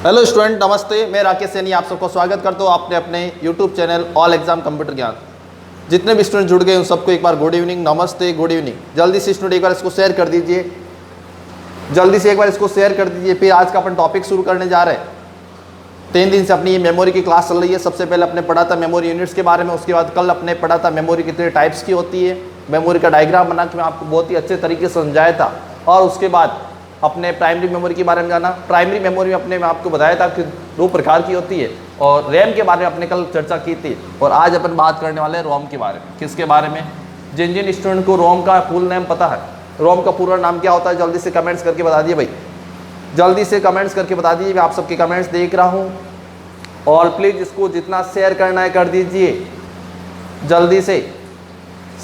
Hello student, नमस्ते। मैं राकेश सैनी आप सबको स्वागत करता हूँ अपने अपने YouTube channel all exam computer ज्ञान। जितने भी स्टूडेंट जुड़ गए उन सबको एक बार गुड इवनिंग, नमस्ते, गुड इवनिंग। जल्दी से स्टूडेंट एक बार इसको शेयर कर दीजिए, जल्दी से एक बार इसको शेयर कर दीजिए। फिर आज का अपन टॉपिक शुरू करने जा रहे हैं। 3 दिन से अपनी ये मेमोरी की क्लास चल रही है। सबसे पहले अपने पढ़ा था मेमोरी यूनिट्स के बारे में, उसके बाद कल अपने पढ़ा था मेमोरी कितने टाइप्स की होती है, मेमोरी का डायग्राम बना के मैं आपको बहुत ही अच्छे तरीके से समझाया था। और उसके बाद अपने प्राइमरी मेमोरी के बारे में जाना। प्राइमरी मेमोरी में अपने मैं आपको बताया था कि 2 प्रकार की होती है, और रैम के बारे में अपने कल चर्चा की थी। और आज अपन बात करने वाले हैं रोम के बारे में। किसके बारे में? जिन जिन स्टूडेंट को रोम का फुल नेम पता है, रोम का पूरा नाम क्या होता है, जल्दी से कमेंट्स करके बता दिए भाई, जल्दी से कमेंट्स करके बता दीजिए। मैं आप सबके कमेंट्स देख रहा हूँ। और प्लीज़ इसको जितना शेयर करना है कर दीजिए, जल्दी से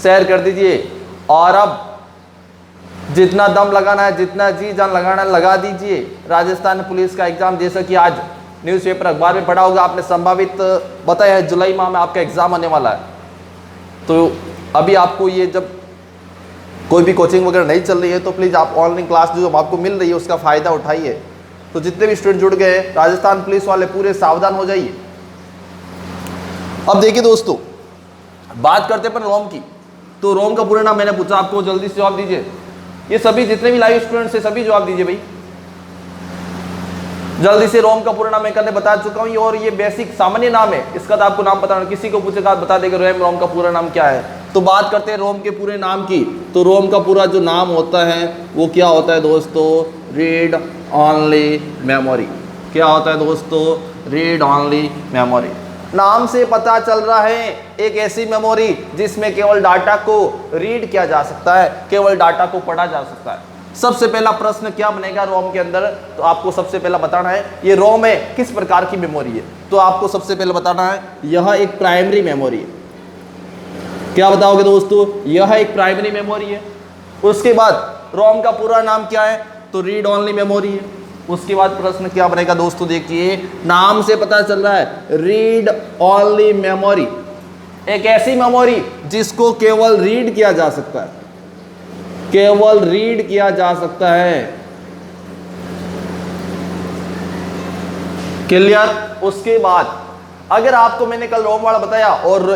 शेयर कर दीजिए। और अब जितना दम लगाना है, जितना जी जान लगाना है लगा दीजिए। राजस्थान पुलिस का एग्ज़ाम, जैसा कि आज न्यूज़पेपर अखबार में पढ़ा होगा आपने, संभावित बताया है जुलाई माह में आपका एग्ज़ाम आने वाला है। तो अभी आपको ये जब कोई भी कोचिंग वगैरह नहीं चल रही है तो प्लीज़ आप ऑनलाइन क्लास जो आपको मिल रही है उसका फ़ायदा उठाइए। तो जितने भी स्टूडेंट जुड़ गए राजस्थान पुलिस वाले पूरे सावधान हो जाइए। अब देखिए दोस्तों, बात करते हैं अपन रोम की। तो रोम का पूरा नाम मैंने पूछा आपको, जल्दी से जवाब दीजिए। ये सभी जितने भी लाइव स्टूडेंट्स हैं सभी जवाब दीजिए भाई, जल्दी से। रोम का पूरा नाम मैं कल बता चुका हूँ, और ये बेसिक सामान्य नाम है, इसका तो आपको नाम पता नहीं। किसी को पूछेगा बता देगा रोम का पूरा नाम क्या है। तो बात करते हैं रोम के पूरे नाम की। तो रोम का पूरा जो नाम होता है वो क्या होता है दोस्तों? Read only memory. क्या होता है दोस्तों? Read only memory. नाम से पता चल रहा है एक ऐसी मेमोरी जिसमें केवल डाटा को रीड किया जा सकता है, केवल डाटा को पढ़ा जा सकता है। सबसे पहला प्रश्न क्या बनेगा रोम के अंदर? तो आपको सबसे पहला बताना है ये रोम है किस प्रकार की मेमोरी है। तो आपको सबसे पहले बताना है यह एक प्राइमरी मेमोरी है। क्या बताओगे दोस्तों? यह एक प्राइमरी मेमोरी है। उसके बाद रोम का पूरा नाम क्या है? तो रीड ऑनली मेमोरी है। उसके बाद प्रश्न क्या बनेगा दोस्तों? देखिए, नाम से पता चल रहा है रीड ऑनली मेमोरी, एक ऐसी मेमोरी जिसको केवल रीड किया जा सकता है, केवल रीड किया जा सकता है। क्लियर? उसके बाद अगर आपको मैंने कल रोम वाला बताया और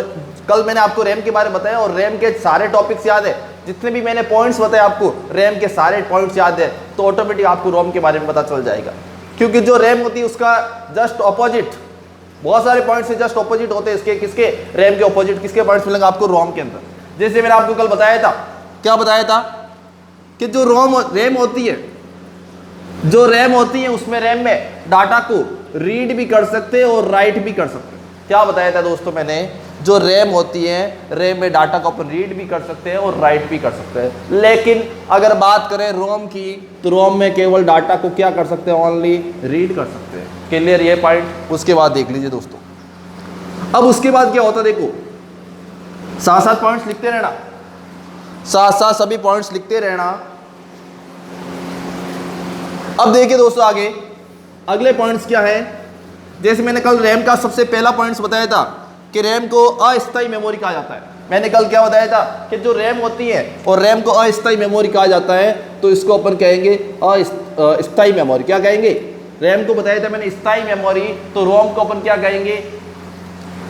कल मैंने आपको रैम के बारे में बताया, और रैम के सारे टॉपिक्स याद है, जितने भी मैंने पॉइंट्स बताए आपको रैम के सारे पॉइंट्स याद है, तो ऑटोमेटिक आपको रोम के बारे में पता चल जाएगा। क्योंकि जो रैम होती है उसका जस्ट ऑपोजिट, बहुत सारे पॉइंट्स से जस्ट ऑपोजिट होते हैं इसके। किसके? रैम के ऑपोजिट किसके पॉइंट्स मिलेंगे आपको रोम के अंदर। जैसे मैंने आपको कल बताया था, क्या बताया था कि जो रैम होती है, जो रैम होती है उसमें रैम में डाटा को रीड भी कर सकते हैं और राइट भी कर सकते हैं। क्या बताया था दोस्तों मैंने? जो रैम होती है, रैम में डाटा को अपन रीड भी कर सकते हैं और राइट भी कर सकते हैं। लेकिन अगर बात करें रोम की, तो रोम में केवल डाटा को क्या कर सकते हैं? ओनली रीड कर सकते हैं। क्लियर ये पॉइंट? उसके बाद देख लीजिए दोस्तों। अब उसके बाद क्या होता है देखो, साथ साथ पॉइंट्स लिखते रहना, साथ साथ सभी पॉइंट्स लिखते रहना। अब देखिए दोस्तों आगे अगले पॉइंट्स क्या है। जैसे मैंने कल रैम का सबसे पहला पॉइंट्स बताया था कि रैम को अस्थायी मेमोरी कहा जाता है। मैंने कल क्या बताया था कि जो रैम होती है और रैम को अस्थायी मेमोरी कहा जाता है, तो इसको अपन कहेंगे अस्थायी मेमोरी। क्या कहेंगे? रैम को बताया था मैंने स्थायी मेमोरी, तो रोम को अपन क्या कहेंगे?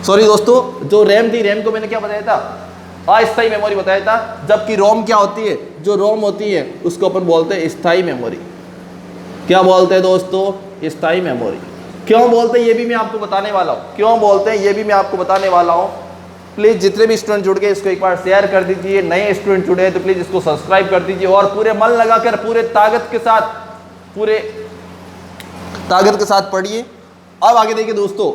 सॉरी दोस्तों, जो रैम थी, रैम को मैंने क्या बताया था? अस्थायी मेमोरी बताया था। जबकि रोम क्या होती है? जो रोम होती है उसको अपन बोलते हैं स्थायी मेमोरी। क्या बोलते हैं दोस्तों? स्थायी मेमोरी। क्यों बोलते हैं ये भी मैं आपको बताने वाला हूँ, क्यों बोलते हैं ये भी मैं आपको बताने वाला हूँ। प्लीज़ जितने भी स्टूडेंट जुड़ गए इसको एक बार शेयर कर दीजिए। नए स्टूडेंट जुड़े हैं तो प्लीज़ इसको सब्सक्राइब कर दीजिए, और पूरे मन लगाकर, पूरे ताकत के साथ, पूरे ताकत के साथ पढ़िए। अब आगे देखिए दोस्तों,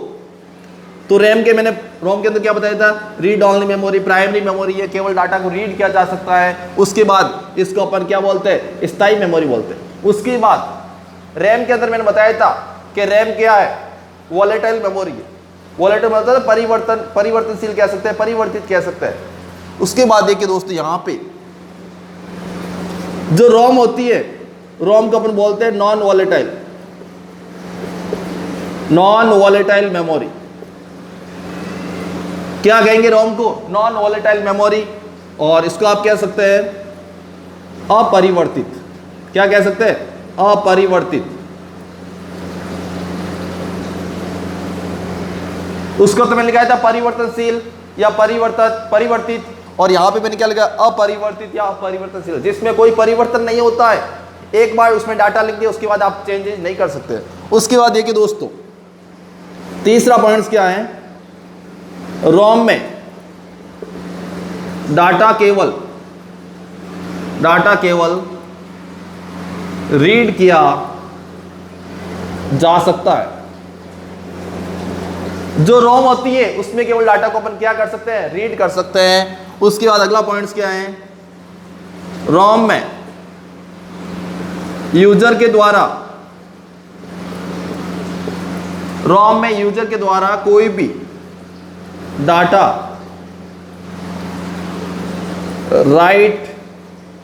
तो रैम के मैंने रोम के अंदर क्या बताया था? Read only memory, primary memory है, केवल डाटा को रीड किया जा सकता है। उसके बाद इसको अपन क्या बोलते हैं? स्थायी मेमोरी बोलते हैं। उसके बाद रैम के अंदर मैंने बताया था कि रैम क्या है? वॉलेटाइल मेमोरी है। वॉलेटाइल मतलब परिवर्तनशील कह सकते हैं, परिवर्तित कह सकते हैं। उसके बाद देखिए दोस्तों, यहाँ पे जो रोम होती है, रोम को अपन बोलते हैं non volatile, non volatile memory. क्या कहेंगे रोम को? Non volatile memory. और इसको आप कह सकते हैं अपरिवर्तित। क्या कह सकते हैं? अपरिवर्तित। उसको तो मैंने लिखा था परिवर्तनशील या परिवर्तित, और यहाँ पे मैंने क्या लिखा, अपरिवर्तित या अपरिवर्तनशील, जिसमें कोई परिवर्तन नहीं होता है। एक बार उसमें डाटा लिख दिया, उसके बाद आप चेंजेस नहीं कर सकते। उसके बाद देखिए दोस्तों, तीसरा पॉइंट्स क्या है, रोम में डाटा केवल रीड किया जा सकता है। जो रोम होती है उसमें केवल डाटा को अपन क्या कर सकते हैं, रीड कर सकते हैं। उसके बाद अगला पॉइंट्स क्या है, रोम में यूजर के द्वारा कोई भी डाटा राइट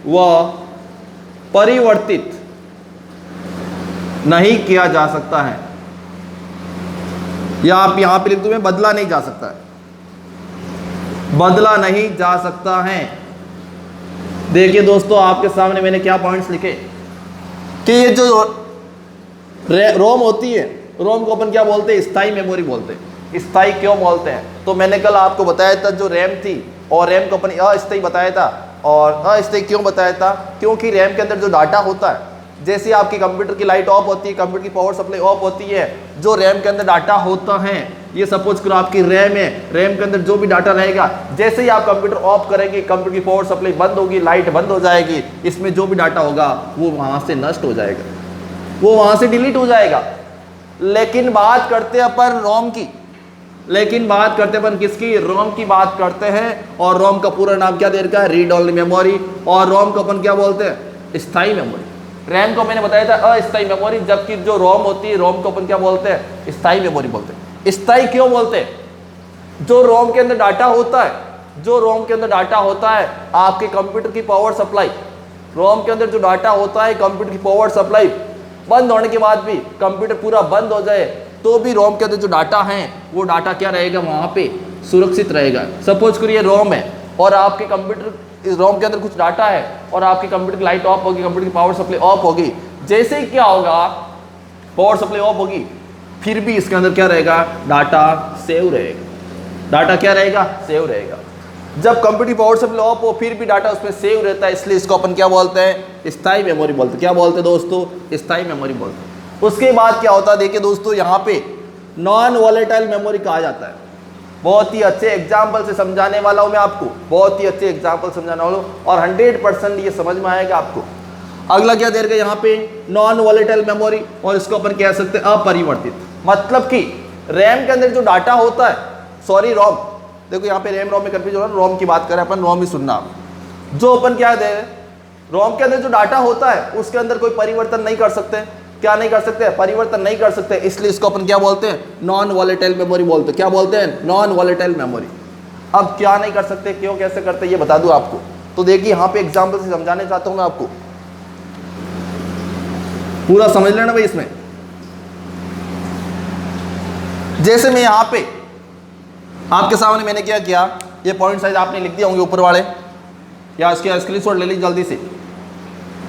व परिवर्तित नहीं किया जा सकता है, या आप यहां पे लिख दूं मैं, बदला नहीं जा सकता है, बदला नहीं जा सकता है। देखिए दोस्तों, आपके सामने मैंने क्या पॉइंट्स लिखे कि ये जो रोम होती है, रोम को अपन क्या बोलते हैं, स्थायी मेमोरी बोलते हैं। स्थायी क्यों बोलते हैं, तो मैंने कल आपको बताया था, जो रैम थी और रैम को अपन अस्थायी बताया था। और अस्थायी क्यों बताया था, क्योंकि रैम के अंदर जो डाटा होता है, जैसे आपकी कंप्यूटर की लाइट ऑफ होती है, कंप्यूटर की पावर सप्लाई ऑफ होती है, जो रैम के अंदर डाटा होता है, ये सपोज करो आपकी रैम है, रैम के अंदर जो भी डाटा रहेगा, जैसे ही आप कंप्यूटर ऑफ करेंगे, कंप्यूटर की पावर सप्लाई बंद होगी, लाइट बंद हो जाएगी, इसमें जो भी डाटा होगा वो वहां से नष्ट हो जाएगा, वो वहां से डिलीट हो जाएगा। लेकिन बात करते हैं अपन रोम की, लेकिन बात करते हैं अपन किसकी, रोम की बात करते हैं। और रोम का पूरा नाम क्या दे रखा है, रीड ओनली मेमोरी। और रोम को अपन क्या बोलते हैं, स्थायी मेमोरी। रैम को मैंने बताया था अस्थायी मेमोरी, जबकि जो रोम होती है, रोम को अपन क्या बोलते हैं, स्थायी मेमोरी बोलते हैं। स्थायी क्यों बोलते हैं, जो रोम के अंदर डाटा होता है, जो रोम के अंदर डाटा होता है, आपके कंप्यूटर की पावर सप्लाई, रोम के अंदर जो डाटा होता है, कंप्यूटर की पावर सप्लाई बंद होने के बाद भी, कंप्यूटर पूरा बंद हो जाए तो भी रोम के अंदर जो डाटा है, वो डाटा क्या रहेगा, वहां पे सुरक्षित रहेगा। सपोज करिए रोम है और आपके कंप्यूटर, इस रोम के अंदर कुछ डाटा है और आपके कंप्यूटर की लाइट ऑफ होगी, कंप्यूटर की पावर सप्लाई ऑफ होगी, जैसे ही क्या होगा, पावर सप्लाई ऑफ होगी, फिर भी इसके अंदर क्या रहेगा, डाटा सेव रहेगा। डाटा क्या रहेगा, सेव रहेगा। जब कंप्यूटर की पावर सप्लाई ऑफ हो फिर भी डाटा उसमें सेव रहता है, इसलिए इसको अपन क्या बोलते हैं, स्थायी मेमोरी बोलते हैं। क्या बोलते हैं दोस्तों, स्थायी मेमोरी बोलते हैं। उसके बाद क्या होता है, देखिए दोस्तों, यहाँ पे नॉन वॉलेटाइल मेमोरी कहा जाता है। बहुत ही अच्छे एग्जाम्पल से समझाने वाला हूँ मैं आपको, बहुत ही अच्छे एग्जाम्पल समझाने वाला हूँ और 100% ये समझ में आएगा आपको। अगला क्या दे रखा है यहाँ पे, नॉन वॉलेटाइल मेमोरी, और इसको अपन कह सकते हैं अपरिवर्तित। मतलब कि रैम के अंदर जो डाटा होता है, सॉरी रोम, देखो यहाँ पे रैम रोम में कंफ्यूजन हो रहा है, रोम की बात करें अपन, रोम ही सुनना। जो अपन क्या दे, रोम के अंदर जो डाटा होता है उसके अंदर कोई परिवर्तन नहीं कर सकते। क्या नहीं कर सकते, परिवर्तन नहीं कर सकते, इसलिए इसको अपन क्या बोलते हैं, नॉन वॉलेटाइल मेमोरी बोलते हैं। क्या बोलते हैं, नॉन वॉलेटाइल मेमोरी। अब क्या नहीं कर सकते, क्यों, कैसे करते, ये बता दूं आपको। तो देखिए यहाँ पे एग्जाम्पल से समझाने चाहता हूं मैं आपको, पूरा समझ लेना भाई इसमें। जैसे मैं यहाँ पे आपके सामने मैंने क्या किया, ये पॉइंट साइज आपने लिख दिया होंगे ऊपर वाले, या इसके स्क्रीनशॉट ले लीजिए जल्दी से।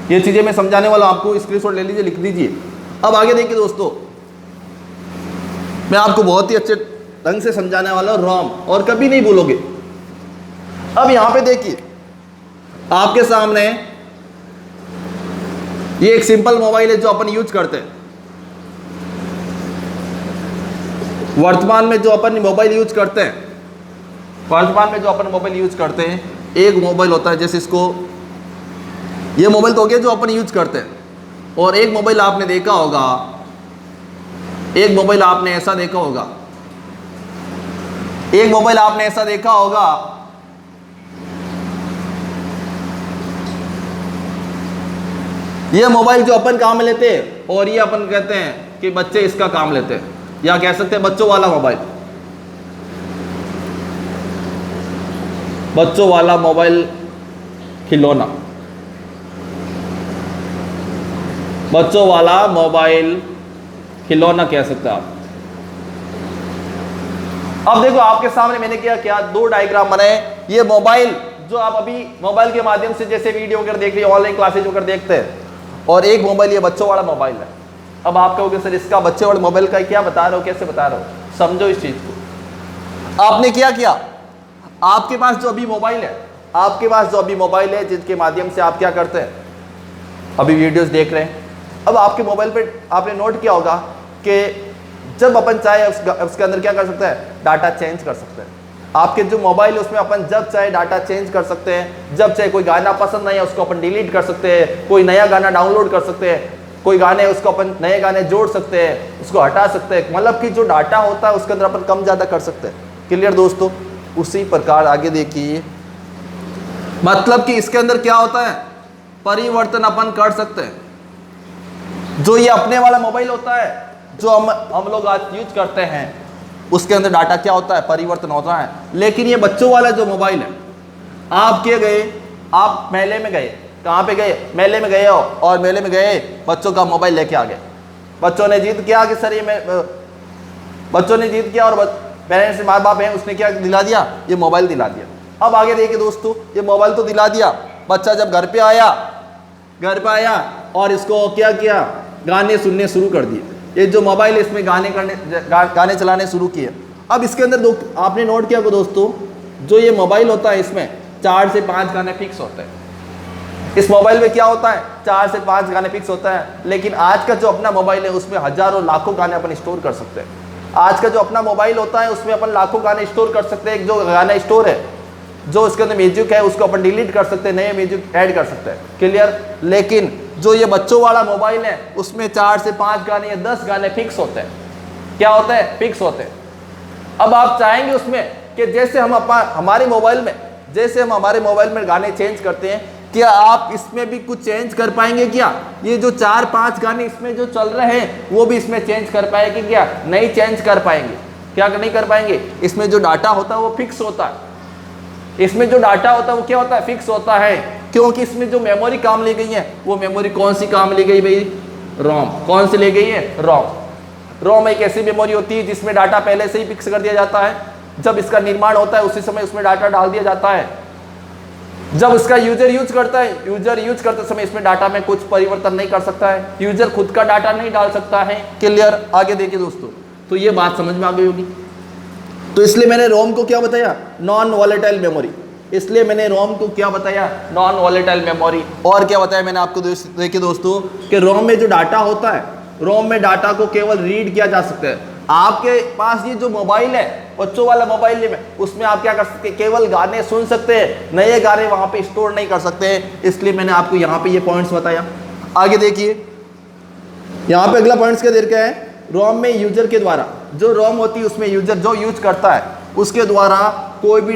ये चीजें मैं समझाने वाला हूं आपको, स्क्रीनशॉट ले लीजिए, लिख दीजिए। अब आगे देखिए दोस्तों, मैं आपको बहुत ही अच्छे ढंग से समझाने वाला हूं रोम, और कभी नहीं भूलोगे। अब यहां पे देखिए आपके सामने ये एक सिंपल मोबाइल है जो अपन यूज करते हैं। वर्तमान में जो अपन मोबाइल यूज करते हैं, वर्तमान में जो अपन मोबाइल यूज करते हैं, एक मोबाइल होता है, जैसे इसको, ये मोबाइल तो हो गया जो अपन यूज करते हैं, और एक मोबाइल आपने देखा होगा, एक मोबाइल आपने ऐसा देखा होगा, एक मोबाइल आपने ऐसा देखा होगा, ये मोबाइल जो अपन काम में लेते हैं, और ये अपन कहते हैं कि बच्चे इसका काम लेते हैं, या कह सकते हैं बच्चों वाला मोबाइल, बच्चों वाला मोबाइल खिलौना, बच्चों वाला मोबाइल खिलौना कह सकते हैं आप। अब देखो आपके सामने मैंने क्या दो डायग्राम बनाए। ये मोबाइल जो आप अभी मोबाइल के माध्यम से जैसे वीडियो वगैरह देख रही है, ऑनलाइन क्लासेज वगैरह देखते हैं, और एक मोबाइल ये बच्चों वाला मोबाइल है। अब आप कहोगे सर इसका बच्चे वाले मोबाइल का क्या बता रहे हो, कैसे बता रहे हो, समझो इस चीज को। आपने क्या किया, आपके पास जो अभी मोबाइल है, आपके पास जो अभी मोबाइल है जिसके माध्यम से आप क्या करते हैं, अभी वीडियोस देख रहे हैं। अब आपके मोबाइल पे आपने नोट किया होगा कि जब अपन चाहे उसके अंदर क्या कर सकते हैं, डाटा चेंज कर सकते हैं। आपके जो मोबाइल है उसमें अपन जब चाहे डाटा चेंज कर सकते हैं, जब चाहे कोई गाना पसंद नहीं है उसको अपन डिलीट कर सकते हैं, कोई नया गाना डाउनलोड कर सकते हैं, कोई गाने उसको अपन नए गाने जोड़ सकते हैं, उसको हटा सकते हैं। मतलब कि जो डाटा होता है उसके अंदर अपन कम ज़्यादा कर सकते हैं। क्लियर दोस्तों? उसी प्रकार आगे देखिए, मतलब कि इसके अंदर क्या होता है, परिवर्तन अपन कर सकते हैं। जो ये अपने वाला मोबाइल होता है जो हम लोग आज यूज करते हैं, उसके अंदर डाटा क्या होता है, परिवर्तन होता है। लेकिन ये बच्चों वाला जो मोबाइल है, आप क्या गए, आप मेले में गए, कहाँ पे गए, मेले में गए हो, और मेले में गए बच्चों का मोबाइल लेके आ गए। बच्चों ने जिद किया कि सर ये बच्चों ने जिद किया और पेरेंट्स माँ बाप हैं उसने क्या दिला दिया, ये मोबाइल दिला दिया। अब आगे देखिए दोस्तों, ये मोबाइल तो दिला दिया, बच्चा जब घर पे आया और इसको क्या किया, गाने सुनने शुरू कर दिए। ये जो मोबाइल है इसमें गाने चलाने शुरू किए। अब इसके अंदर आपने नोट किया को दोस्तों, जो ये मोबाइल होता है इसमें 4 से 5 गाने फिक्स होते हैं। इस मोबाइल में क्या होता है, 4 से 5 गाने फिक्स होता है। लेकिन आज का जो अपना मोबाइल है उसमें हजारों लाखों गाने अपन स्टोर कर सकते हैं। आज का जो अपना मोबाइल होता है उसमें अपन लाखों गाने स्टोर कर सकते हैं। एक जो गाना स्टोर है, जो उसके अंदर म्यूजिक है उसको अपन डिलीट कर सकते हैं, नए म्यूजिक ऐड कर सकते हैं। क्लियर? लेकिन जो ये बच्चों वाला मोबाइल है उसमें 4 से 5 गाने या 10 गाने फिक्स होते हैं। क्या होते हैं? फिक्स होते हैं। अब आप चाहेंगे उसमें कि जैसे हम हमारे मोबाइल में गाने चेंज करते हैं, क्या आप इसमें भी कुछ चेंज कर पाएंगे क्या? ये जो 4-5 गाने इसमें जो चल रहे हैं वो भी इसमें चेंज कर पाएंगे क्या? नहीं चेंज कर पाएंगे। क्या नहीं कर पाएंगे? इसमें जो डाटा होता है वो फिक्स होता है। इसमें जो डाटा होता है वो क्या होता है? फिक्स होता है। क्योंकि इसमें जो मेमोरी काम ली गई है वो मेमोरी कौन सी काम ली गई भाई? रोम। कौन सी ली गई है? रोम। रोम एक ऐसी मेमोरी होती है जिसमें डाटा पहले से ही फिक्स कर दिया जाता है। जब इसका निर्माण होता है उसी समय उसमें डाटा डाल दिया जाता है। जब इसका यूजर यूज करते समय इसमें डाटा में कुछ परिवर्तन नहीं कर सकता है। यूजर खुद का डाटा नहीं डाल सकता है। क्लियर? आगे देखिए दोस्तों, तो ये बात समझ में आ गई होगी। तो इसलिए मैंने रोम को क्या बताया? Non volatile memory. इसलिए मैंने रोम को क्या बताया? Non volatile memory. और क्या बताया मैंने आपको? देखिए दोस्तों कि रोम में जो डाटा होता है, रोम में डाटा को केवल रीड किया जा सकता है। आपके पास ये जो मोबाइल है, बच्चों वाला मोबाइल है, उसमें आप क्या कर सकते हैं? केवल गाने सुन सकते हैं, नए गाने वहां पे स्टोर नहीं कर सकते हैं। इसलिए मैंने आपको यहाँ पे ये पॉइंट्स बताया। आगे देखिए, यहाँ पे अगला पॉइंट्स क्या दे रखा है? रोम में यूजर के द्वारा, जो रोम होती है उसमें यूजर जो यूज करता है उसके द्वारा कोई भी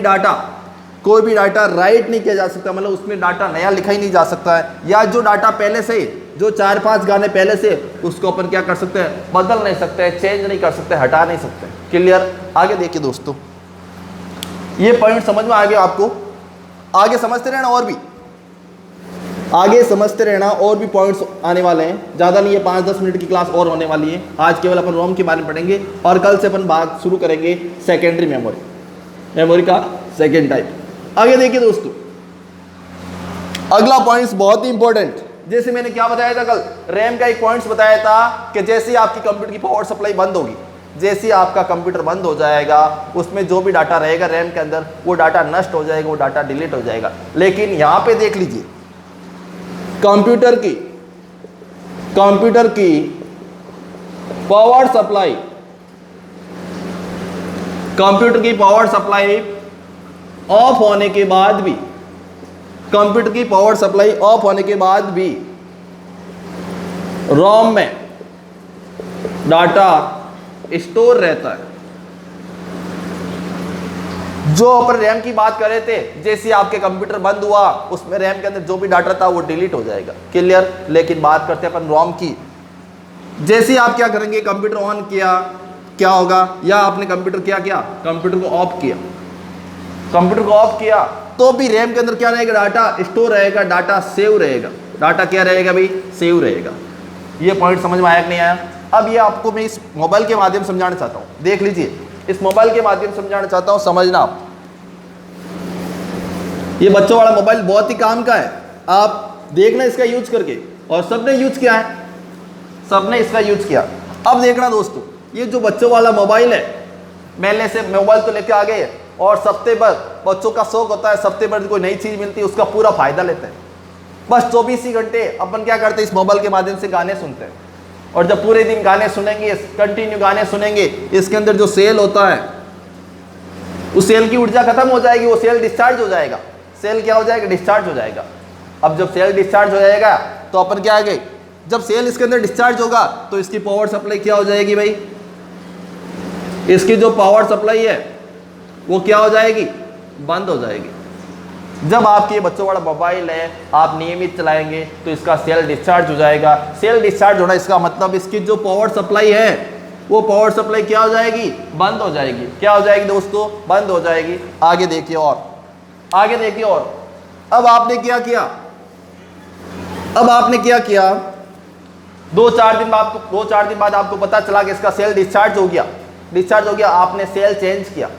डाटा राइट नहीं किया जा सकता। मतलब उसमें डाटा नया लिखा ही नहीं जा सकता है। या जो डाटा पहले से, जो 4-5 गाने पहले से, उसको अपन क्या कर सकते हैं? बदल नहीं सकते, चेंज नहीं कर सकते, हटा नहीं सकते। क्लियर? आगे देखिए दोस्तों, ये पॉइंट समझ में आ गया आपको? आगे समझते रहना, और भी पॉइंट्स आने वाले हैं। ज़्यादा नहीं है, 5-10 मिनट की क्लास और होने वाली है। आज केवल अपन रोम के बारे में पढ़ेंगे और कल से अपन बात शुरू करेंगे सेकेंडरी मेमोरी का सेकेंड टाइप। आगे देखिए दोस्तों, अगला पॉइंट्स बहुत ही इंपॉर्टेंट। जैसे मैंने क्या बताया था कल, रैम का एक पॉइंट्स बताया था कि जैसे ही आपकी कंप्यूटर की पावर सप्लाई बंद होगी, जैसे ही आपका कंप्यूटर बंद हो जाएगा, उसमें जो भी डाटा रहेगा रैम के अंदर वो डाटा नष्ट हो जाएगा, वो डाटा डिलीट हो जाएगा। लेकिन यहाँ पे देख लीजिए, कंप्यूटर की पावर सप्लाई, ऑफ होने के बाद भी रोम में डाटा स्टोर रहता है। जो अपन रैम की बात कर रहे थे, जैसे आपके कंप्यूटर बंद हुआ उसमें रैम के अंदर जो भी डाटा था वो डिलीट हो जाएगा। क्लियर? लेकिन बात करते हैं अपन रोम की। जैसे आप क्या करेंगे, कंप्यूटर ऑन किया, क्या होगा? या आपने कंप्यूटर क्या किया? कंप्यूटर को ऑफ किया तो भी रैम के अंदर क्या रहेगा? डाटा स्टोर रहेगा, डाटा सेव रहेगा। डाटा क्या रहेगा भाई? सेव रहेगा। ये पॉइंट समझ में आया कि नहीं आया? अब ये आपको मैं इस मोबाइल के माध्यम समझाना चाहता हूँ। देख लीजिए, इस मोबाइल के माध्यम समझाना चाहता हूँ, समझना आप। ये बच्चों वाला मोबाइल बहुत ही काम का है, आप देखना इसका यूज करके। और सबने यूज किया है, सबने इसका यूज किया। अब देखना दोस्तों, ये जो बच्चों वाला मोबाइल है, मेले से मोबाइल तो लेके आ गए और सप्ते भर बच्चों का शौक होता है, सप्ते भर कोई नई चीज मिलती है उसका पूरा फायदा लेते हैं। बस 24 ही घंटे अपन क्या करते हैं, इस मोबाइल के माध्यम से गाने सुनते हैं। और जब पूरे दिन गाने सुनेंगे, कंटिन्यू गाने सुनेंगे, इसके अंदर जो सेल होता है उस सेल की ऊर्जा खत्म हो जाएगी, वो सेल डिस्चार्ज हो जाएगा। सेल क्या हो जाएगा, डिस्चार्ज हो जाएगा। अब जब सेल डिस्चार्ज हो जाएगा तो अपन क्या आगे, जब सेल इसके अंदर डिस्चार्ज होगा तो इसकी पावर सप्लाई क्या हो जाएगी भाई, इसकी जो पावर सप्लाई है वो क्या हो जाएगी, बंद हो जाएगी। जब आपके बच्चों वाला मोबाइल है आप नियमित चलाएंगे तो इसका सेल डिस्चार्ज हो जाएगा। सेल डिस्चार्ज होना इसका मतलब इसकी जो पावर सप्लाई है वो पावर सप्लाई क्या हो जाएगी, बंद हो जाएगी। क्या हो जाएगी दोस्तों, बंद हो जाएगी। आगे देखिए और आगे देखिए और अब आपने क्या किया, अब आपने क्या किया, 2-4 दिन बाद आपको पता चला कि इसका सेल डिस्चार्ज हो गया। डिस्चार्ज हो गया, आपने सेल चेंज किया।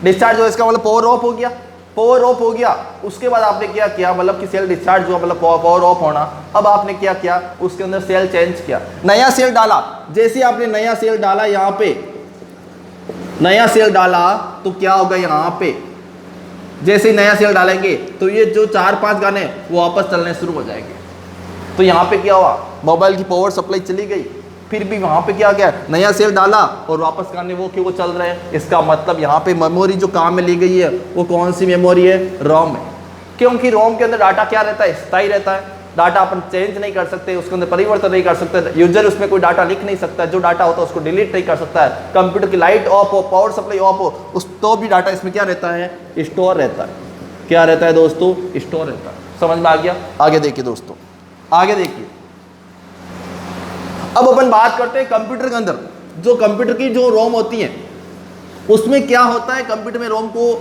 डिस्चार्ज हो इसका मतलब पावर ऑफ हो गया, पावर ऑफ हो गया। उसके बाद आपने क्या किया, मतलब कि सेल डिस्चार्ज हुआ मतलब पावर ऑफ होना। अब आपने क्या किया, उसके अंदर सेल चेंज किया, नया सेल डाला। जैसे आपने नया सेल डाला, यहाँ पे नया सेल डाला तो क्या होगा, यहाँ पे जैसे ही नया सेल डालेंगे तो ये जो 4-5 गाने वो वापस चलने शुरू हो जाएंगे। तो यहाँ पे क्या हुआ, मोबाइल की पावर सप्लाई चली गई, फिर भी वहाँ पे क्या गया, नया सेल डाला और वापस गाने वो क्यों चल रहे हैं। इसका मतलब यहाँ पे मेमोरी जो काम में ली गई है वो कौन सी मेमोरी है, रोम है। क्योंकि रोम के अंदर डाटा क्या रहता है, स्थायी रहता है। डाटा अपन चेंज नहीं कर सकते, उसके अंदर परिवर्तन नहीं कर सकते। यूजर उसमें कोई डाटा लिख नहीं सकता, जो डाटा होता है उसको डिलीट नहीं कर सकता है। कंप्यूटर की लाइट ऑफ हो, पावर सप्लाई ऑफ हो, उस तो भी डाटा इसमें क्या रहता है, स्टोर रहता है। क्या रहता है दोस्तों, स्टोर रहता है। समझ में आ गया। आगे देखिए दोस्तों, आगे देखिए। अब अपन बात करते हैं कंप्यूटर के अंदर जो कंप्यूटर की जो रोम होती है उसमें क्या होता है, कंप्यूटर में रोम को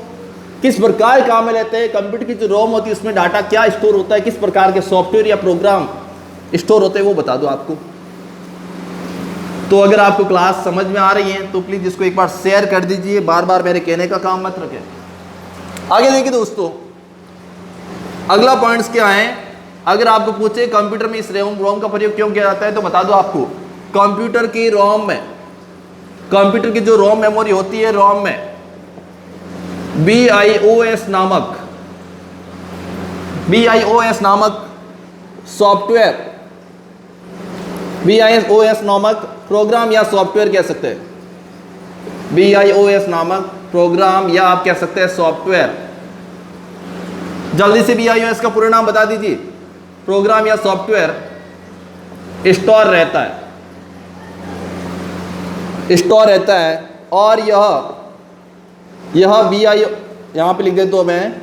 किस प्रकार काम में लेते हैं। कंप्यूटर की जो रोम होती है उसमें डाटा क्या स्टोर होता है, किस प्रकार के सॉफ्टवेयर या प्रोग्राम स्टोर होते हैं वो बता दो आपको। तो अगर आपको क्लास समझ में आ रही है तो प्लीज इसको एक बार शेयर कर दीजिए, बार बार मेरे कहने का काम मत रखें। आगे देखिए दोस्तों, अगला पॉइंट्स क्या है। अगर आपको पूछे कंप्यूटर में इस रोम का प्रयोग क्यों किया जाता है तो बता दो आपको। कंप्यूटर की रोम में, कंप्यूटर की जो रोम मेमोरी होती है, रोम में BIOS नामक सॉफ्टवेयर, BIOS नामक प्रोग्राम या सॉफ्टवेयर कह सकते हैं। BIOS नामक प्रोग्राम या आप कह सकते हैं सॉफ्टवेयर। जल्दी से BIOS का पूरा नाम बता दीजिए। प्रोग्राम या सॉफ्टवेयर स्टोर रहता है और यह यहाँ पे लिख दे तो मैं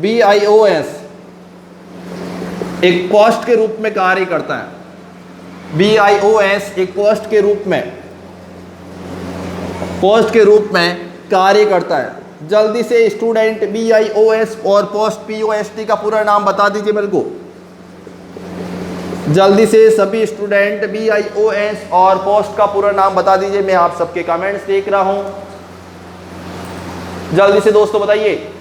BIOS एक पोस्ट के रूप में कार्य करता है। BIOS एक पोस्ट के रूप में कार्य करता है। जल्दी से स्टूडेंट BIOS और पोस्ट POST का पूरा नाम बता दीजिए मेरे को। जल्दी से सभी स्टूडेंट BIOS और पोस्ट का पूरा नाम बता दीजिए। मैं आप सबके कमेंट्स देख रहा हूं, जल्दी से दोस्तों बताइए।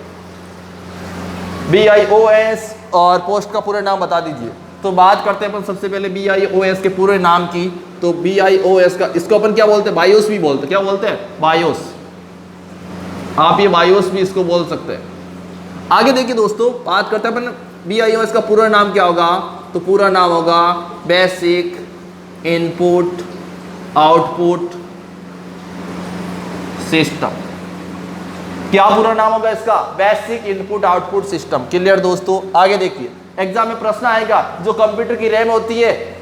BIOS और पोस्ट का पूरा नाम बता दीजिए। तो बात करते हैं अपन सबसे पहले BIOS के पूरे नाम की। तो BIOS का, इसको अपन क्या बोलते हैं, बायोस भी बोलते हैं। क्या बोलते हैं, बायोस। आप ये बायोस भी इसको बोल सकते हैं। आगे देखिए दोस्तों, बात करते हैं अपन BIOS का पूरा नाम क्या होगा। तो पूरा नाम होगा बेसिक इनपुट आउटपुट सिस्टम। क्या पूरा नाम होगा इसका, basic input output system. Clear दोस्तों। आगे देखिए, एग्जाम में प्रश्न आएगा जो कंप्यूटर की रैम होती है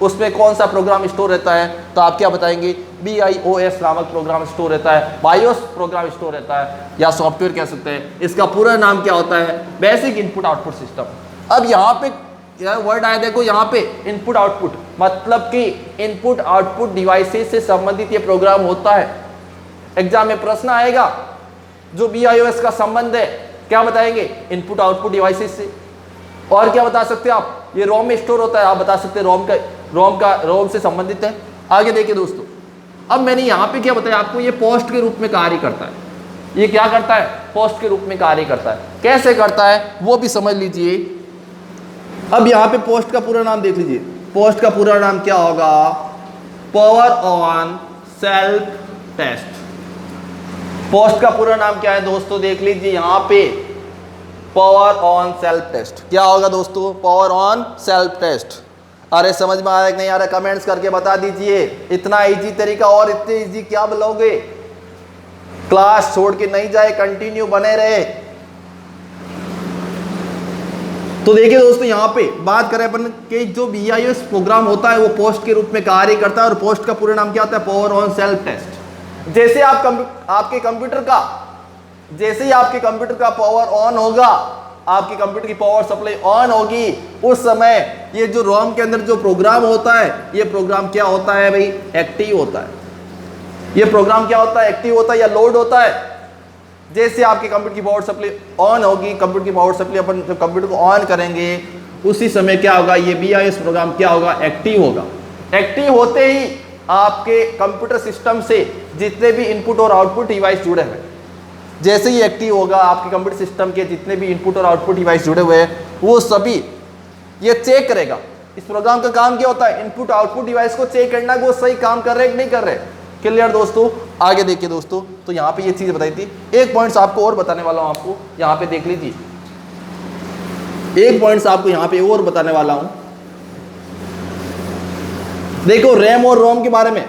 उसमें कौन सा प्रोग्राम स्टोर रहता है, तो आप क्या बताएंगे, BIOS नामक प्रोग्राम स्टोर रहता है, बायोस प्रोग्राम स्टोर रहता है या सॉफ्टवेयर कह सकते हैं। इसका पूरा नाम क्या होता है, बेसिक इनपुट आउटपुट सिस्टम। अब यहाँ पे वर्ड आया देखो, यहाँ पे इनपुट आउटपुट मतलब कि इनपुट आउटपुट डिवाइसेस से संबंधित ये प्रोग्राम होता है। एग्जाम में प्रश्न आएगा जो BIOS का संबंध है, क्या बताएंगे, इनपुट आउटपुट डिवाइसेस से। और क्या बता सकते हैं आप, ये रोम में स्टोर होता है, आप बता सकते हैं रोम से संबंधित है। आगे देखिए दोस्तों, अब मैंने यहाँ पे क्या बताया आपको, ये पोस्ट के रूप में कार्य करता है। ये क्या करता है, पोस्ट के रूप में कार्य करता है। कैसे करता है वो भी समझ लीजिए। अब यहाँ पे पोस्ट का पूरा नाम देख लीजिए। पोस्ट का पूरा नाम क्या होगा, power on self test. Post का पूरा नाम क्या है दोस्तों, देख लीजिए यहाँ पे, पावर ऑन सेल्फ टेस्ट। क्या होगा दोस्तों, पावर ऑन सेल्फ टेस्ट। अरे समझ में आ रहा है कि नहीं आ रहा, कमेंट्स करके बता दीजिए। इतना इजी तरीका और इतने इजी क्या बोलोगे, क्लास छोड़ के नहीं जाए, कंटिन्यू बने रहे। तो देखिए दोस्तों यहाँ पे बात करें अपन कि जो BIS प्रोग्राम होता है वो पोस्ट के रूप में कार्य करता है, और पोस्ट का पूरा नाम क्या होता है, पावर ऑन सेल्फ टेस्ट। जैसे आपके कंप्यूटर का पावर ऑन होगा, आपके कंप्यूटर की पावर सप्लाई ऑन होगी, उस समय ये जो रोम के अंदर जो प्रोग्राम होता है, ये प्रोग्राम क्या होता है भाई, एक्टिव होता है। ये प्रोग्राम क्या होता है, एक्टिव होता है या लोड होता है। जैसे आपके कंप्यूटर की पावर सप्लाई ऑन होगी, कंप्यूटर की पावर सप्लाई अपन जब कंप्यूटर को ऑन करेंगे उसी समय क्या होगा, ये BIS प्रोग्राम क्या होगा, एक्टिव होगा। एक्टिव होते ही आपके कंप्यूटर सिस्टम से जितने भी इनपुट और आउटपुट डिवाइस जुड़े हुए, जैसे ही एक्टिव होगा आपके कंप्यूटर सिस्टम के जितने भी इनपुट और आउटपुट डिवाइस जुड़े हुए हैं वो सभी ये चेक करेगा। इस प्रोग्राम का काम क्या होता है, इनपुट आउटपुट डिवाइस को चेक करना कि वो सही काम कर रहे हैं कि नहीं कर रहे। क्लियर दोस्तों, आगे देखिए दोस्तों, तो यहाँ पे ये चीज बताई थी। एक पॉइंट्स आपको और बताने वाला हूँ, आपको यहाँ पे देख लीजिए, एक पॉइंट्स आपको यहाँ पे और बताने वाला हूँ। देखो रैम और रोम के बारे में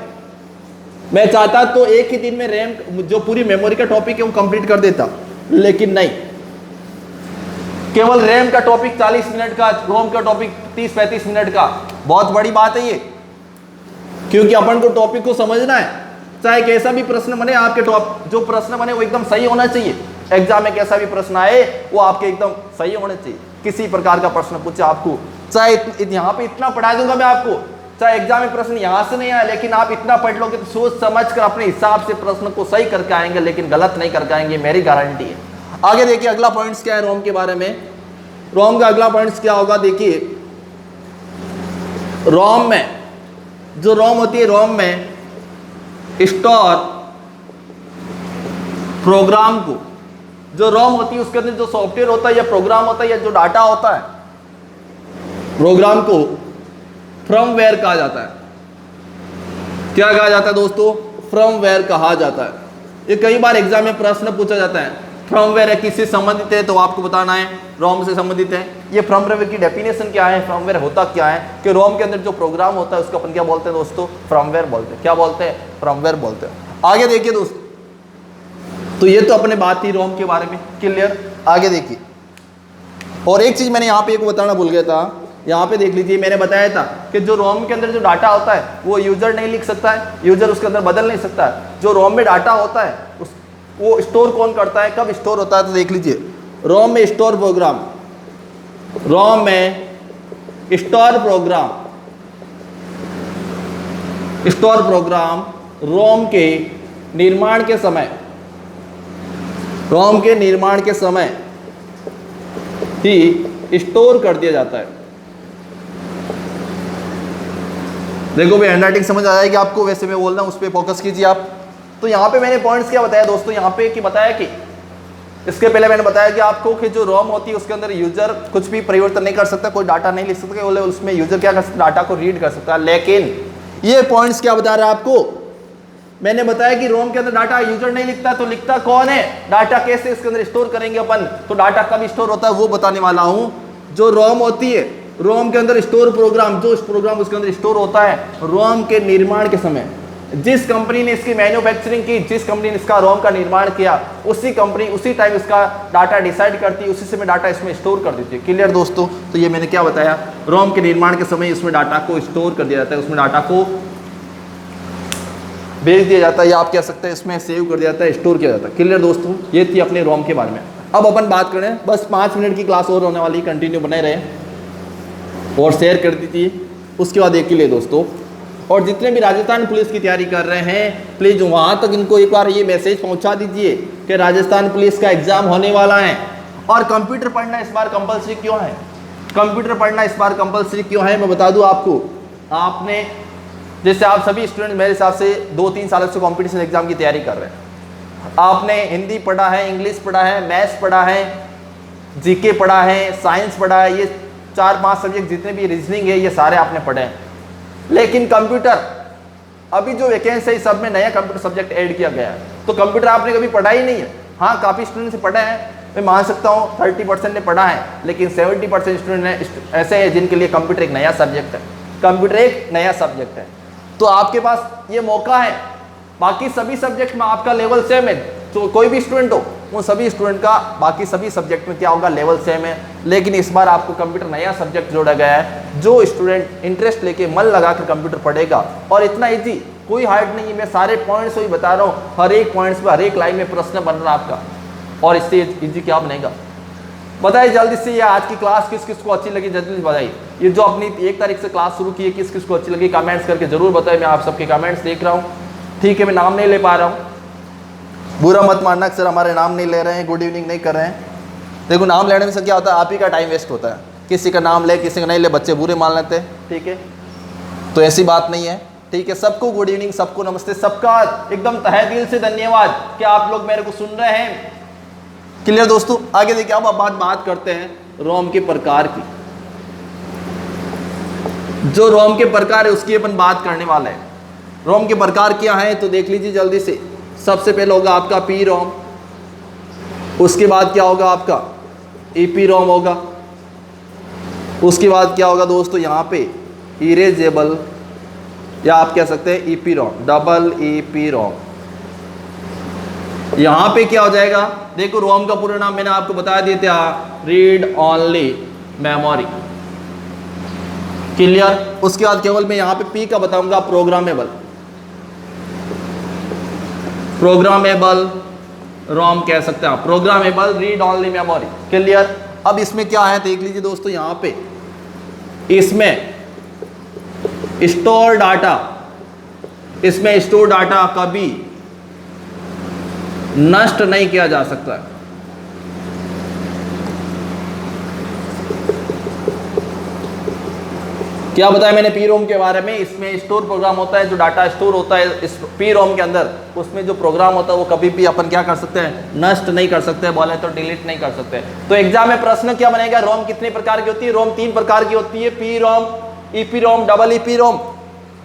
मैं चाहता तो एक ही दिन में रैम जो पूरी मेमोरी का टॉपिक है वो कंप्लीट कर देता, लेकिन नहीं, केवल रैम का टॉपिक 40 मिनट का, रोम का टॉपिक 30-35 मिनट का। बहुत बड़ी बात है ये, क्योंकि अपन को टॉपिक को समझना है। चाहे कैसा भी प्रश्न बने, आपके जो प्रश्न बने वो एकदम सही होना चाहिए। एग्जाम में कैसा भी प्रश्न आए वो आपके एकदम सही होना चाहिए। किसी प्रकार का प्रश्न पूछे आपको, चाहे यहाँ पे इतना पढ़ा दूंगा मैं आपको, चाहे एग्जाम में प्रश्न यहाँ से नहीं आए, लेकिन आप इतना पढ़ लोगे तो सोच समझ कर अपने हिसाब से प्रश्न को सही करके आएंगे, लेकिन गलत नहीं करके आएंगे, मेरी गारंटी है। आगे देखिए अगला पॉइंट्स क्या है रोम के बारे में। रोम का अगला पॉइंट्स क्या होगा, देखिए रोम में जो रोम होती है, रोम में स्टोर प्रोग्राम को, जो रोम होती है उसके अंदर जो सॉफ्टवेयर होता है या प्रोग्राम होता है या जो डाटा होता है, प्रोग्राम को फर्मवेयर कहा जाता है। क्या कहा जाता है दोस्तों, फर्मवेयर कहा जाता है। ये कई बार एग्जाम में प्रश्न पूछा जाता है, फर्मवेयर है किससे संबंधित है, तो आपको बताना है रोम से संबंधित है। ये फर्मवेयर की डेफिनेशन क्या है, फर्मवेयर होता क्या है, कि रोम के अंदर जो प्रोग्राम होता है उसको अपन क्या बोलते हैं दोस्तों, फर्मवेयर बोलते हैं। क्या बोलते हैं, फर्मवेयर बोलते हैं। आगे देखिए दोस्तों, तो ये तो अपने बात थी रोम के बारे में, क्लियर। आगे देखिए, और एक चीज मैंने यहाँ पे एक बताना भूल गया था, यहाँ पे देख लीजिए, मैंने बताया था कि जो रोम के अंदर जो डाटा होता है वो यूजर नहीं लिख सकता है, यूजर उसके अंदर बदल नहीं सकता है। जो रोम में डाटा होता है वो स्टोर कौन करता है, कब स्टोर होता है, तो देख लीजिए रोम में स्टोर प्रोग्राम, रोम में स्टोर प्रोग्राम रोम के निर्माण के समय ही स्टोर कर दिया जाता है। देखो भाई हैंडराइटिंग समझ आ जाएगी आपको, वैसे मैं बोल रहा हूँ उस पर फोकस कीजिए आप। तो यहाँ पे मैंने पॉइंट्स क्या बताया दोस्तों, यहाँ पे कि बताया कि इसके पहले मैंने बताया कि आपको कि जो रोम होती है उसके अंदर यूजर कुछ भी परिवर्तन नहीं कर सकता, कोई डाटा नहीं लिख सकता, उसमें यूजर क्या कर सकता, डाटा को रीड कर सकता है। लेकिन ये पॉइंट्स क्या बता रहा है आपको, मैंने बताया कि रोम के अंदर डाटा यूजर नहीं लिखता, तो लिखता कौन है, डाटा कैसे इसके अंदर स्टोर करेंगे अपन, तो डाटा कब स्टोर होता है वो बताने वाला हूं। जो रोम होती है, रोम के अंदर स्टोर प्रोग्राम, जो प्रोग्राम उसके अंदर स्टोर होता है रोम के निर्माण के समय, जिस कंपनी ने इसकी मैन्युफैक्चरिंग की, जिस कंपनी ने इसका रोम का निर्माण किया, उसी कंपनी उसी टाइम इसका डाटा डिसाइड करती है, उसी समय डाटा इसमें स्टोर कर देती है। क्लियर दोस्तों, तो ये मैंने क्या बताया, रोम के निर्माण के समय इसमें डाटा को स्टोर कर दिया जाता है, उसमें डाटा को भेज दिया जाता है, या आप कह सकते हैं इसमें सेव कर दिया जाता है, स्टोर किया जाता है। क्लियर दोस्तों, ये थी अपने रोम के बारे में। अब अपन बात करें, बस 5 मिनट की क्लास और होने वाली, कंटिन्यू बने रहे और शेयर कर दीजिए। उसके बाद एक ही ले दोस्तों, और जितने भी राजस्थान पुलिस की तैयारी कर रहे हैं प्लीज़ वहाँ तक इनको एक बार ये मैसेज पहुँचा दीजिए कि राजस्थान पुलिस का एग्ज़ाम होने वाला है। और कंप्यूटर पढ़ना इस बार कंपलसरी क्यों है, कंप्यूटर पढ़ना इस बार कंपलसरी क्यों है, मैं बता दूँ आपको। आपने जैसे आप सभी स्टूडेंट मेरे हिसाब से 2-3 सालों से कॉम्पिटिशन एग्जाम की तैयारी कर रहे हैं, आपने हिंदी पढ़ा है, इंग्लिश पढ़ा है, मैथ्स पढ़ा है, जीके पढ़ा है, साइंस पढ़ा है, ये 4-5 सब्जेक्ट जितने भी रीजनिंग है ये सारे आपने पढ़े हैं। लेकिन कंप्यूटर अभी जो वैकेंसी है सब में नया कंप्यूटर सब्जेक्ट ऐड किया गया है। तो कंप्यूटर आपने कभी पढ़ा ही नहीं है। हाँ, काफ़ी स्टूडेंट से पढ़ा है, मैं मान सकता हूँ 30% ने पढ़ा है, लेकिन 70% स्टूडेंट ऐसे हैं जिनके लिए कंप्यूटर एक नया सब्जेक्ट है। कंप्यूटर एक नया सब्जेक्ट है, तो आपके पास ये मौका है। बाकी सभी सब्जेक्ट में आपका लेवल सेम है, तो कोई भी स्टूडेंट हो उन सभी स्टूडेंट का बाकी सभी सब्जेक्ट में क्या होगा, लेवल सेम है। लेकिन इस बार आपको कंप्यूटर नया सब्जेक्ट जोड़ा गया है। जो स्टूडेंट इंटरेस्ट लेके मन लगा कर कंप्यूटर पढ़ेगा, और इतना ईजी, कोई हार्ड नहीं है, मैं सारे पॉइंट्स वही बता रहा हूँ, हर एक पॉइंट्स पर हर एक लाइन में प्रश्न बन रहा है आपका, और इससे ईजी क्या बनेगा बताइए जल्दी से। ये आज की क्लास किस किस को अच्छी लगी जल्दी बताइए। ये जो अपनी 1 तारीख से क्लास शुरू की है किस किस को अच्छी लगी कमेंट्स करके जरूर बताइए। मैं आप सबके कमेंट्स देख रहा हूँ, ठीक है। मैं नाम नहीं ले पा रहा हूँ, बुरा मत मानना सर हमारे नाम नहीं ले रहे हैं, गुड इवनिंग नहीं कर रहे हैं। देखो नाम लेने में से क्या होता है, आप ही का टाइम वेस्ट होता है। किसी का नाम ले किसी का नहीं ले, बच्चे बुरे मान लेते हैं, ठीक है। तो ऐसी बात नहीं है, ठीक है। सबको गुड इवनिंग, सबको नमस्ते, सबका एकदम तहे दिल से धन्यवाद कि आप लोग मेरे को सुन रहे हैं। क्लियर दोस्तों, आगे देखिए अब बात करते हैं रोम के प्रकार की। जो रोम के प्रकार है उसकी अपन बात करने वाले हैं। रोम के प्रकार क्या है तो देख लीजिए जल्दी से। सबसे पहले होगा आपका पी रोम, उसके बाद क्या होगा आपका ईपी रोम होगा, उसके बाद क्या होगा दोस्तों यहाँ पे इरेजेबल, या आप कह सकते हैं ईपी रोम, डबल ईपी रोम। यहाँ पे क्या हो जाएगा, देखो रोम का पूरा नाम मैंने आपको बता दिया था, रीड ओनली मेमोरी। क्लियर। उसके बाद केवल मैं यहाँ पे पी का बताऊंगा, प्रोग्रामेबल, प्रोग्रामेबल रोम कह सकते हैं आप, programmable read only memory. Clear. अब इसमें क्या है देख लीजिए दोस्तों, यहाँ पे इसमें स्टोर डाटा, इसमें स्टोर डाटा कभी नष्ट नहीं किया जा सकता है। क्या बताया मैंने पी रोम के बारे में, इसमें स्टोर प्रोग्राम होता है, जो डाटा स्टोर होता है इस पी रोम के अंदर, उसमें जो प्रोग्राम होता है वो कभी भी अपन क्या कर सकते हैं, नष्ट नहीं कर सकते, बोले तो डिलीट नहीं कर सकते। तो एग्जाम में प्रश्न क्या बनेगा, रोम कितने प्रकार की होती है, रोम 3 प्रकार की होती है, पी रोम, ईपी रोम, डबल ईपी रोम।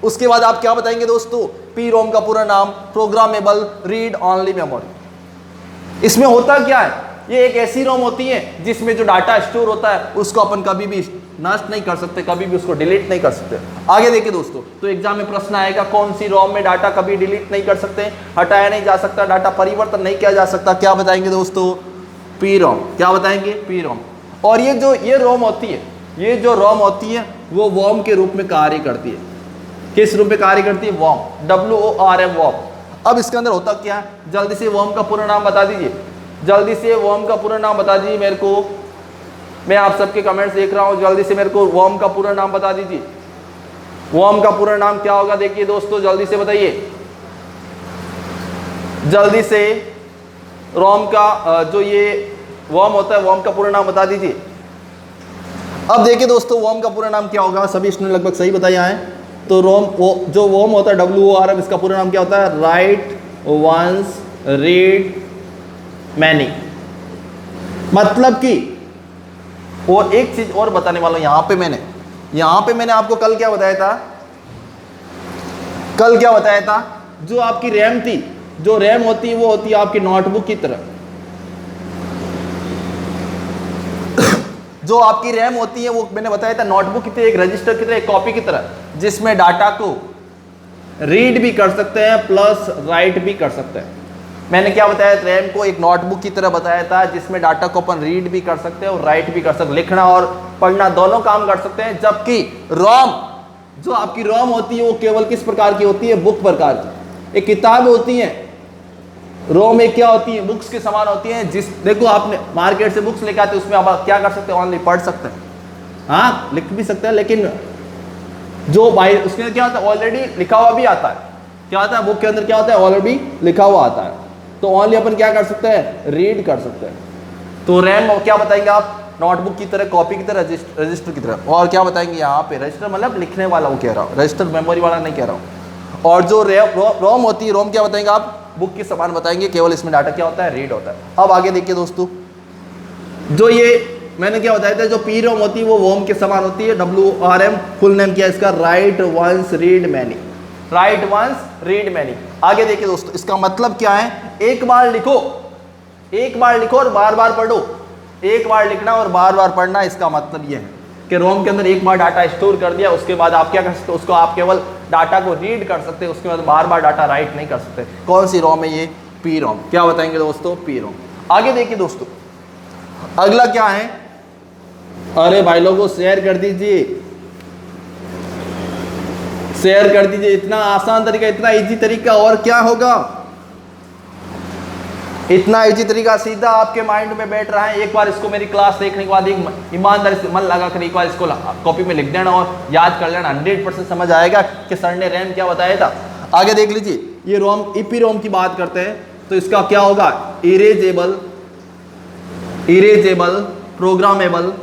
उसके बाद आप क्या बताएंगे दोस्तों, पी रोम का पूरा नाम प्रोग्रामेबल रीड ओनली मेमोरी। इसमें होता क्या है, ये एक ऐसी रोम होती है जिसमें जो डाटा स्टोर होता है उसको अपन कभी भी नष्ट नहीं कर सकते, कभी भी उसको डिलीट नहीं कर सकते। आगे देखिए दोस्तों, तो एग्जाम में प्रश्न आएगा कौन सी रोम में डाटा कभी डिलीट नहीं कर सकते, हटाया नहीं जा सकता, डाटा परिवर्तन नहीं किया जा सकता, क्या बताएंगे दोस्तों, पी रोम। क्या बताएंगे, पी रोम। और ये जो ये रोम होती है, ये जो रोम होती है वो वॉर्म के रूप में कार्य करती है। किस रूप में कार्य करती है, वॉर्म, WORM, वॉर्म। अब इसके अंदर होता क्या है, जल्दी से वॉर्म का पूरा नाम बता दीजिए, जल्दी से वॉर्म का पूरा नाम बता दीजिए मेरे को। मैं आप सबके कमेंट्स देख रहा हूँ, जल्दी से मेरे को वॉर्म का पूरा नाम बता दीजिए। वॉर्म का पूरा नाम क्या होगा, देखिए दोस्तों जल्दी से बताइए, जल्दी से रोम का जो ये वॉर्म होता है वॉर्म का पूरा नाम बता दीजिए। अब देखिए दोस्तों वॉर्म का पूरा नाम क्या होगा, सभी स्टूडेंट लगभग सही बताए हैं। तो रोम जो वॉर्म होता है WORM, इसका पूरा नाम क्या होता है, राइट वंस रीड मैनी। मतलब कि, और एक चीज और बताने वाला हूं, यहां पे मैंने आपको कल क्या बताया था, कल क्या बताया था, जो आपकी रैम थी, जो रैम होती है वो होती है आपकी नोटबुक की तरह। जो आपकी रैम होती है वो मैंने बताया था नोटबुक की तरह, एक रजिस्टर की तरह, एक कॉपी की तरह, जिसमें डाटा को रीड भी कर सकते हैं प्लस राइट भी कर सकते हैं। मैंने क्या बताया, रैम को एक नोटबुक की तरह बताया था जिसमें डाटा को अपन रीड भी कर सकते हैं और राइट भी कर सकते हैं, लिखना और पढ़ना दोनों काम कर सकते हैं। जबकि रोम, जो आपकी रोम होती है वो केवल किस प्रकार की होती है, बुक प्रकार की, एक किताब होती है। रोम एक क्या होती है, बुक्स के समान होती है। जिस देखो आपने मार्केट से बुक्स लेके आते हैं, उसमें आप क्या कर सकते हैं, ऑनली पढ़ सकते हैं, हाँ लिख भी सकते हैं, लेकिन जो बाई उसके क्या होता है, ऑलरेडी लिखा हुआ भी आता है। क्या आता है बुक के अंदर, क्या होता है, ऑलरेडी लिखा हुआ आता है। तो ऑनली अपन क्या कर सकते हैं, रीड कर सकते हैं। तो रैम क्या बताएंगे आप, नोटबुक की तरह, कॉपी की तरह, रजिस्टर की तरह। और क्या बताएंगे यहाँ पे, रजिस्टर मतलब लिखने वाला, वो कह रहा हूँ, रजिस्टर मेमोरी वाला नहीं कह रहा हूँ। और जो रोम होती है, रोम क्या बताएंगे आप, बुक के समान बताएंगे, केवल इसमें डाटा क्या होता है, रीड होता है। अब आगे देखिए दोस्तों, जो ये मैंने क्या बताया था, जो पी रोम होती है वो वॉर्म के समान होती है। WORM फुल नेम क्या है इसका, write once read many. Write once read many. आगे देखिए दोस्तों, इसका मतलब क्या है, एक बार लिखो और बार बार पढ़ो। एक बार लिखना और बार बार पढ़ना, इसका मतलब यह है कि रोम के अंदर एक बार डाटा स्टोर कर दिया, उसके बाद आप क्या कर सकते हो, उसको आप केवल डाटा को रीड कर सकते हैं, उसके बाद बार बार डाटा राइट नहीं कर सकते। कौन सी रोम है ये, पी रोम। क्या बताएंगे दोस्तों, पी रोम। आगे देखिए दोस्तों, अगला क्या है, अरे भाई लोगों शेयर कर दीजिए, शेयर कर दीजिए। इतना आसान तरीका, इतना इजी तरीका और क्या होगा, इतना इजी तरीका सीधा आपके माइंड में बैठ रहा है। एक बार इसको मेरी क्लास देखने के बाद एक ईमानदारी से मन लगा कर एक बार इसको कॉपी में लिख देना और याद कर लेना, 100% समझ आएगा कि सर ने रैम क्या बताया था। आगे देख लीजिए, ये रोम ईपी रोम की बात करते हैं तो इसका क्या होगा, इरेजेबल प्रोग्रामेबल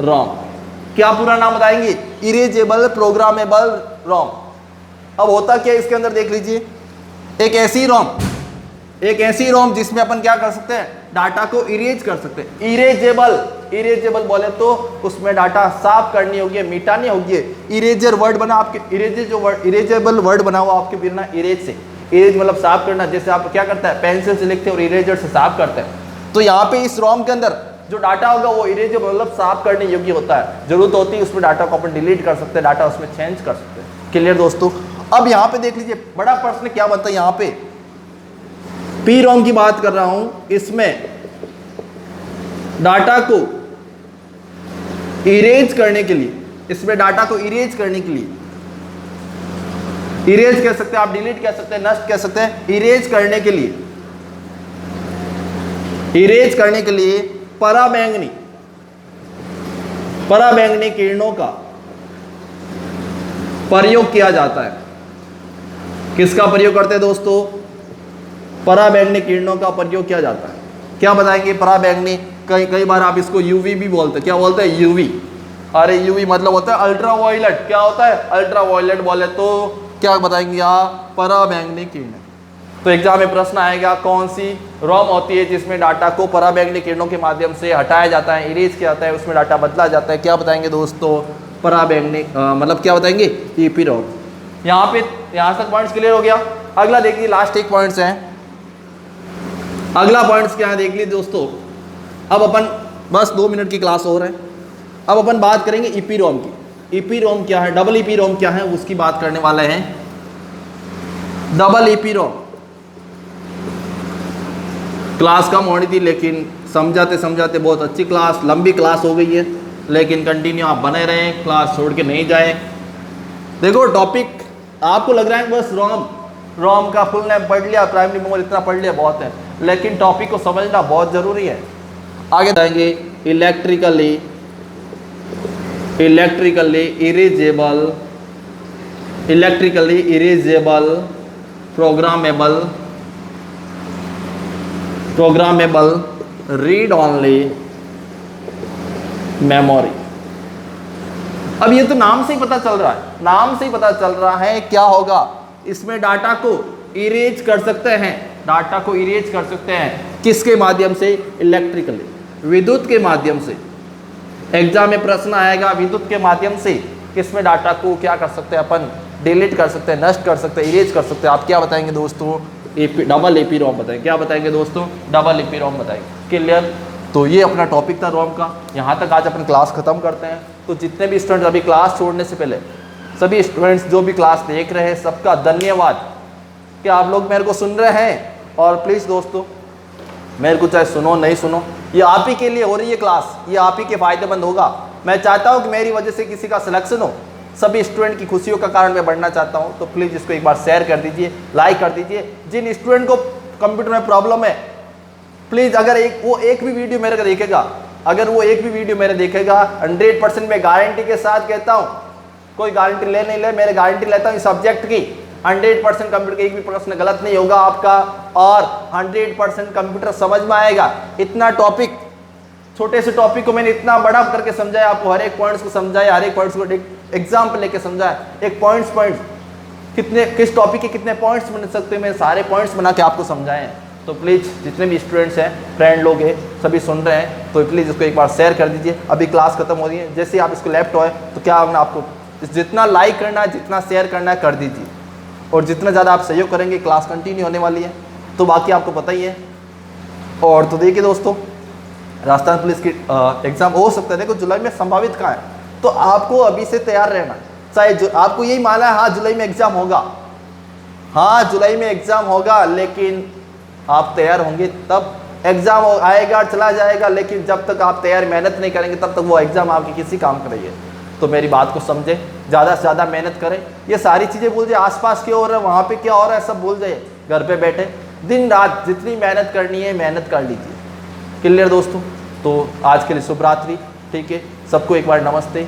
रोम। क्या पूरा नाम बताएंगे, इरेजेबल प्रोग्रामेबल रोम। अब होता क्या है इसके अंदर देख लीजिए, एक ऐसी रोम जिसमें अपन क्या कर सकते हैं, डाटा को इरेज कर सकते हैं। इरेजेबल बोले तो उसमें डाटा साफ करनी होगी, मिटानी होगी। इरेजर वर्ड बना आपके, इरेजेबल वर्ड बना हुआ आपके बिना इरेज से। इरेज मतलब साफ करना, जैसे आप क्या करता है पेंसिल से लिखते हैं और इरेजर से साफ करते हैं। तो यहाँ पे इस रोम के अंदर जो डाटा होगा वो इरेजेबल मतलब साफ करने योग्य होता है। जरूरत होती है उसमें डाटा को अपन डिलीट कर सकते हैं, डाटा उसमें चेंज कर सकते हैं। क्लियर दोस्तों। अब यहाँ पे देख लीजिए, बड़ा प्रश्न क्या बनता है यहाँ पे, पी रोम की बात कर रहा हूं, इसमें डाटा को इरेज करने के लिए, इरेज कह सकते हैं आप, डिलीट कह सकते हैं, नष्ट कह सकते हैं। इरेज करने के लिए पराबैंगनी किरणों का प्रयोग किया जाता है। किसका प्रयोग करते हैं दोस्तों, पराबैंगनी किरणों का प्रयोग किया जाता है। क्या बताएंगे पराबैंगनी, कई बार आप इसको यूवी भी बोलते हैं। क्या बोलते हैं, यूवी। अरे यूवी मतलब होता है अल्ट्रा वायलेट। क्या होता है, अल्ट्रा वायलेट बोले तो क्या बताएंगे आप, पराबैंगनी किरणें। तो एग्जाम में प्रश्न आएगा कौन सी रोम होती है जिसमें डाटा को पराबैंगनी किरणों के माध्यम से हटाया जाता है, इरेज किया जाता है, उसमें डाटा बदला जाता है। क्या बताएंगे दोस्तों, पराबैंगनी मतलब क्या बताएंगे, ईपी रोम। यहाँ तक पॉइंट्स क्लियर हो गया। अगला देखिए, लास्ट एक पॉइंट्स है। अगला पॉइंट्स क्या है देख लीजिए दोस्तों। अब अपन बस 2 मिनट की क्लास हो रहा है, अब अपन बात करेंगे ईपी रोम की। ईपी रोम क्या है, डबल ईपी रोम क्या है, उसकी बात करने वाले हैं। डबल ईपी रोम क्लास कम होनी थी, लेकिन समझाते बहुत अच्छी क्लास, लंबी क्लास हो गई है, लेकिन कंटिन्यू आप बने रहें, क्लास छोड़ के नहीं जाए। देखो टॉपिक आपको लग रहा है बस रोम का फुल नेम पढ़ लिया, प्राइमरी मेमोरी इतना पढ़ लिया बहुत है, लेकिन टॉपिक को समझना बहुत ज़रूरी है। आगे जाएंगे, electrically erasable programmable read only memory. अब ये तो नाम से ही पता चल रहा है, क्या होगा, इसमें डाटा को इरेज कर सकते हैं। किसके माध्यम से, इलेक्ट्रिकली, विद्युत के माध्यम से। एग्जाम में प्रश्न आएगा विद्युत के माध्यम से किसमें डाटा को क्या कर सकते हैं अपन, डिलीट कर सकते हैं, नष्ट कर सकते हैं, इरेज कर सकते हैं। आप क्या बताएंगे दोस्तों, डबल ईपी रोम बताएंगे। क्या बताएंगे दोस्तों, डबल ईपी रोम बताएंगे। क्लियर। तो ये अपना टॉपिक था रोम का। यहाँ तक आज अपन क्लास खत्म करते हैं। तो जितने भी स्टूडेंट्स अभी क्लास छोड़ने से पहले, सभी स्टूडेंट्स जो भी क्लास देख रहे हैं, सबका धन्यवाद कि आप लोग मेरे को सुन रहे हैं। और प्लीज़ दोस्तों, मेरे को चाहे सुनो नहीं सुनो, ये आप ही के लिए हो रही है क्लास, ये आप ही के फ़ायदेमंद होगा। मैं चाहता हूँ कि मेरी वजह से किसी का सिलेक्शन हो, सभी स्टूडेंट की खुशियों का कारण मैं बढ़ना चाहता हूँ। तो प्लीज़ इसको एक बार शेयर कर दीजिए, लाइक कर दीजिए। जिन स्टूडेंट को कंप्यूटर में प्रॉब्लम है, प्लीज़ अगर वो एक भी वीडियो मेरे देखेगा, 100% मैं गारंटी के साथ कहता हूँ, कोई गारंटी ले नहीं ले, मेरे गारंटी लेता हूँ इस सब्जेक्ट की, 100% कंप्यूटर का एक भी प्रश्न गलत नहीं होगा आपका, और 100% कंप्यूटर समझ में आएगा। इतना टॉपिक, छोटे से टॉपिक को मैंने इतना बड़ा करके समझाया आपको, हर एक पॉइंट्स को समझाया, हर एक पॉइंट्स को एग्जाम पे लेके समझाया। एक पॉइंट्स किस टॉपिक के कितने पॉइंट्स बन सकते हैं, मैं सारे पॉइंट्स बना के आपको समझाए हैं। तो प्लीज़ जितने भी स्टूडेंट्स हैं, फ्रेंड लोग हैं, सभी सुन रहे हैं, तो प्लीज़ इसको एक बार शेयर कर दीजिए। अभी क्लास खत्म हो रही है, जैसे ही आप इसको लेफ्ट होए तो क्या होगा, आपको जितना लाइक करना है, जितना शेयर करना है कर दीजिए, और जितना ज़्यादा आप सहयोग करेंगे क्लास कंटिन्यू होने वाली है, तो बाकी आपको पता ही है। और तो देखिए दोस्तों, राजस्थान पुलिस की एग्ज़ाम हो सकता है, देखो जुलाई में संभावित कहाँ है, तो आपको अभी से तैयार रहना है। चाहे आपको यही मानना है हाँ जुलाई में एग्ज़ाम होगा, हाँ जुलाई में एग्ज़ाम होगा, लेकिन आप तैयार होंगे तब। एग्ज़ाम आएगा चला जाएगा, लेकिन जब तक आप तैयार मेहनत नहीं करेंगे तब तक वो एग्ज़ाम आपकी किसी काम का नहीं है। तो मेरी बात को समझे, ज़्यादा से ज़्यादा मेहनत करें, ये सारी चीज़ें भूल जाए, आसपास क्या हो रहा है, वहाँ पे क्या हो रहा है, सब भूल जाइए, घर पे बैठे दिन रात जितनी मेहनत करनी है मेहनत कर लीजिए। क्लियर दोस्तों? तो आज के लिए शुभ रात्रि, ठीक है, सबको एक बार नमस्ते।